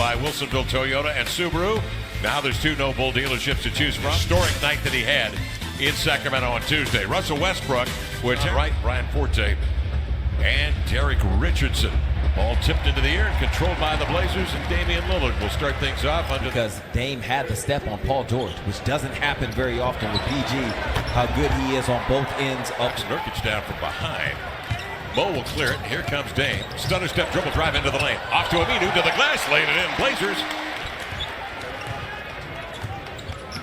by Wilsonville Toyota and Subaru. Now there's 2 No Bull dealerships to choose from. Historic night that he had in Sacramento on Tuesday. Russell Westbrook, which right, Brian Forte, and Derek Richardson. Ball tipped into the air and controlled by the Blazers, and Damian Lillard will start things off. Because Dame had the step on Paul George, which doesn't happen very often with PG, how good he is on both ends. Up Nurkic down from behind. Mo will clear it. Here comes Dame. Stutter step dribble drive into the lane. Off to Aminu to the glass. Laid it in. Blazers.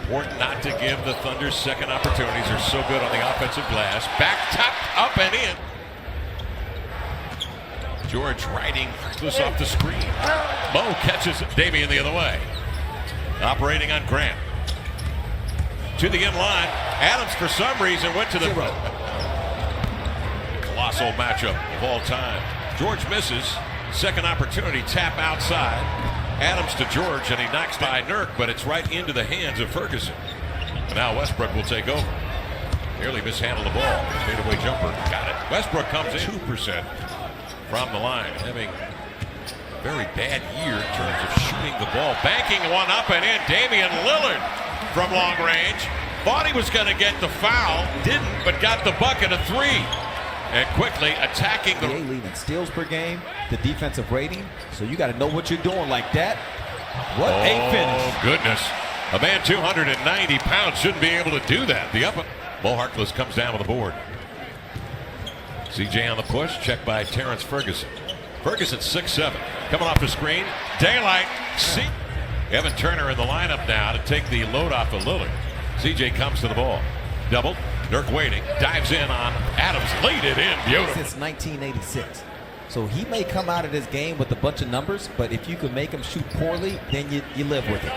Important not to give the Thunder's second opportunities. They're so good on the offensive glass. Back top, up and in. George riding this off the screen. Mo catches Damian the other way. Operating on Grant. To the end line. Adams, for some reason, went to the colossal matchup of all time. George misses. Second opportunity, tap outside. Adams to George, and he knocks by Nurk, but it's right into the hands of Ferguson. And now Westbrook will take over. Nearly mishandled the ball. Fadeaway jumper. Got it. Westbrook comes in 2% from the line, having a very bad year in terms of shooting the ball. Banking one up and in. Damian Lillard from long range. Thought he was going to get the foul. Didn't, but got the bucket of 3. And quickly attacking the lead in steals per game, the defensive rating. So you got to know what you're doing like that. What a finish. Oh, goodness. A man 290 pounds shouldn't be able to do that. The up. Mo Harkless comes down with the board. CJ on the push, checked by Terrence Ferguson. Ferguson 6'7", coming off the screen. Daylight. See, Evan Turner in the lineup now to take the load off of Lillard. CJ comes to the ball. Double. Nurk waiting. Dives in on Adams. Laid it in. Beautiful. Since 1986. So he may come out of this game with a bunch of numbers, but if you can make him shoot poorly, then you live with it.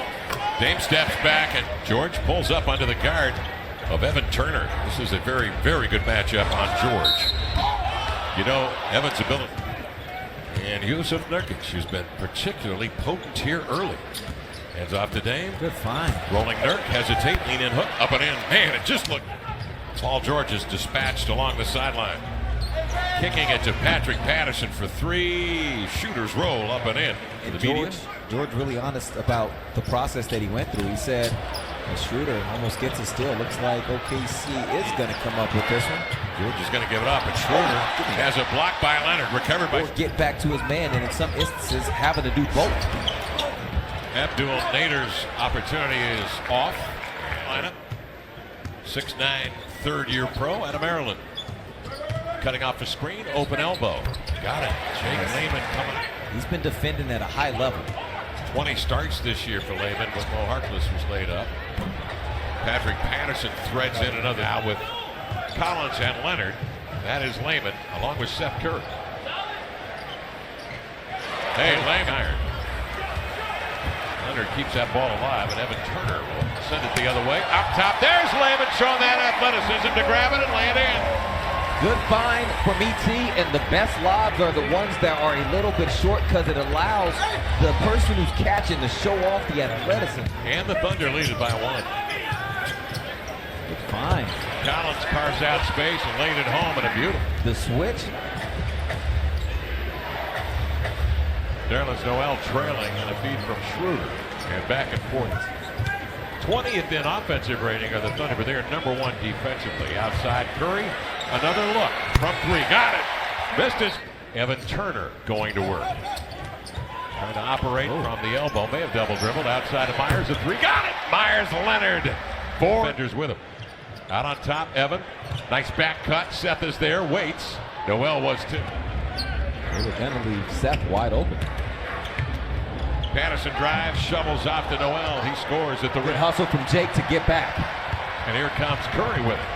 Dame steps back, and George pulls up under the guard of Evan Turner. This is a very, very good matchup on George. You know, Evan's ability. And Yusuf Nurkic, who's been particularly potent here early. Hands off to Dame. Good find. Rolling Nurk, hesitate, lean in, hook, up and in. Man, it just looked. Paul George is dispatched along the sideline. Kicking it to Patrick Patterson for 3. Shooters roll up and in. And George really honest about the process that he went through. He said, Schroeder almost gets a steal. Looks like OKC is going to come up with this one. George is going to give it up, and Schroeder has a block by Leonard. Recovered by. Or get back to his man, and in some instances, having to do both. Abdul Nader's opportunity is off. Lineup. 6'9", third-year pro out of Maryland. Cutting off the screen, open elbow. Got it. Jake Lehman coming. He's been defending at a high level. 20 starts this year for Lehman, but Mo Harkless was laid up. Patrick Patterson threads in another now with Collins and Leonard. That is Lehman, along with Seth Curry. Hey, Lehman iron. Leonard keeps that ball alive, and Evan Turner will send it the other way. Up top, there's Lehman showing that athleticism to grab it and lay it in. Good find from ET, and the best lobs are the ones that are a little bit short because it allows the person who's catching to show off the athleticism. And the Thunder lead it by 1. Good find. Collins carves out space and laid it home, and a beautiful. The switch. Nerlens Noel trailing on a feed from Schroeder, and back and forth. 20th in offensive rating are the Thunder, but they're number 1 defensively. Outside Curry, another look from 3. Got it. Missed it. Evan Turner going to work. Trying to operate from the elbow. May have double dribbled outside of Myers. A 3. Got it. Myers, Leonard. 4 defenders with him. Out on top, Evan. Nice back cut. Seth is there. Waits. Noel was too. They were going to leave Seth wide open. Patterson drives, shovels off to Noel. He scores at the rim. Good hustle from Jake to get back. And here comes Curry with it.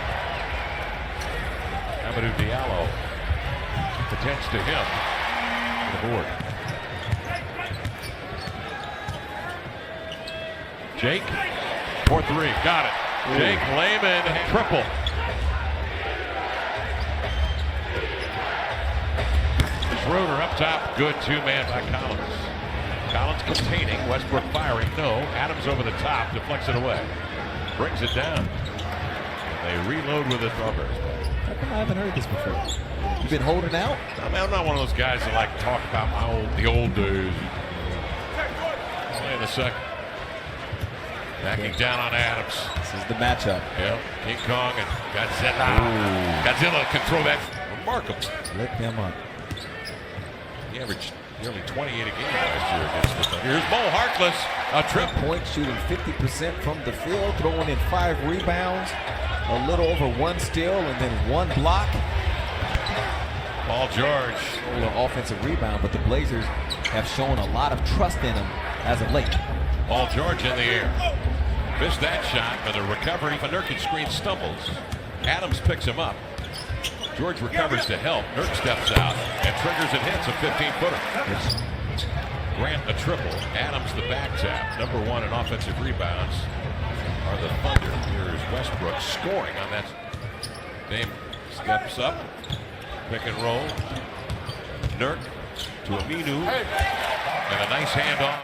Amadou Diallo attends to him. The board. Jake for 3. Got it. Ooh. Jake Lehman triple. Schroeder up top. Good 2-man by Collins. Collins containing, Westbrook firing, no. Adams over the top, deflects it away. Brings it down. They reload with it. How come I haven't heard this before? You've been holding out? I'm not one of those guys that like to talk about the old days. in the second. Backing down on Adams. This is the matchup. Yeah, King Kong and Godzilla. Godzilla can throw that. Remarkable. Lit him up. He averaged nearly 28 a game last year against the Thunder. Here's Mo Harkless. A trip. Point shooting 50% from the field, throwing in 5 rebounds, a little over 1 steal, and then 1 block. Paul George. A little offensive rebound, but the Blazers have shown a lot of trust in him as of late. Paul George in the air. Missed that shot, but the recovery. Nurkic screen stumbles. Adams picks him up. George recovers to help. Nurk steps out and triggers and hits a 15-footer. Grant a triple. Adams the back tap. Number 1 in offensive rebounds are the Thunder. Here's Westbrook scoring on that. Dame steps up. Pick and roll. Nurk to Aminu. And a nice handoff.